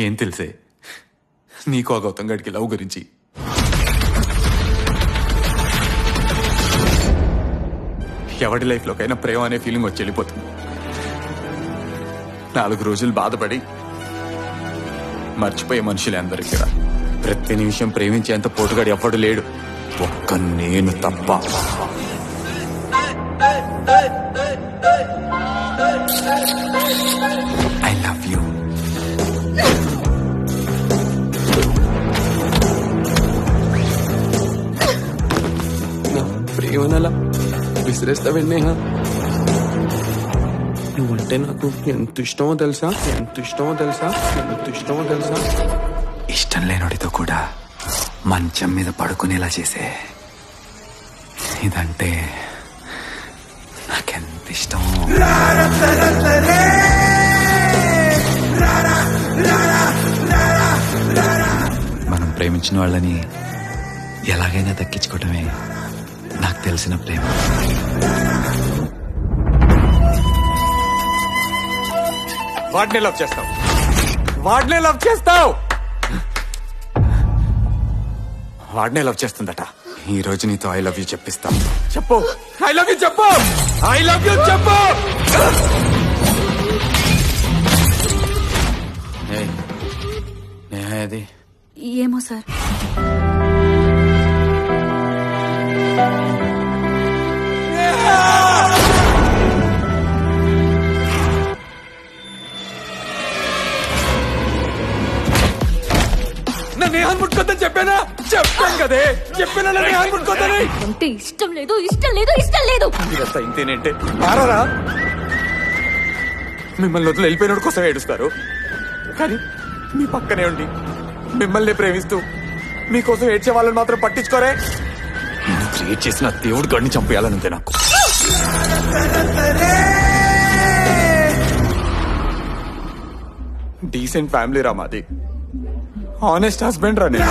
ఏం తెలిసే నీకు ఆ గౌతమ్ గడికి లవ్ గురించి? ఎవడి లైఫ్లోకైనా ప్రేమ అనే ఫీలింగ్ వచ్చి వెళ్ళిపోతుంది. 4 రోజులు బాధపడి మర్చిపోయే మనుషులే అందరికీ. ప్రతి నిమిషం ప్రేమించేంత పోటుగాడు ఎవ్వడు లేడు, ఒక్క నేను తప్ప. I love you. ప్రేమనలా విసిరేస్తావే నేహా? నువ్వంటే నాకు ఎంత ఇష్టమో తెలుసా, ఎంత ఇష్టమో తెలుసా, ఎంత ఇష్టమో తెలుసా. ఇష్టం లేనోడితో కూడా మంచం మీద పడుకునేలా చేసే ఇదంటే నాకెంత ఇష్టం. మనం ప్రేమించిన వాళ్ళని ఎలాగైనా దక్కించుకోవటమే నాకు తెలిసిన ప్రేమ. వాడినే లవ్ చేస్తావు, వాడినే లవ్ చేస్తావు, వాడినే లవ్ చేస్తుందట. ఈ రోజు నీతో ఐ లవ్ యూ చెప్పిస్తా. చెప్పు, ఐ లవ్ యూ చెప్పు, ఐ లవ్ యూ చెప్పు. అది ఏమో సార్. నేహాన్ ముట్టుకోద్దని చెప్పానా? చెప్పాను కదే, చెప్పాను నేహాన్ ముట్టుకోద్దని. అంటే ఇష్టం లేదు, ఇష్టం లేదు, ఇష్టం లేదు. మీరంతా ఇంతేనంటే మారారా? మిమ్మల్ని వదిలి వెళ్ళిపోయినోడు కోసం ఏడుస్తారు, కానీ మీ పక్కనే ఉండి మిమ్మల్ని ప్రేమిస్తూ మీకోసం ఏడ్చే వాళ్ళని మాత్రం పట్టించుకోరే. నేను క్రియేట్ చేసిన దేవుడు గడిని చంపేయాలనుంది నాకు. డీసెంట్ ఫ్యామిలీ రా మాది, హానెస్ట్ హస్బెండ్ రా నేను.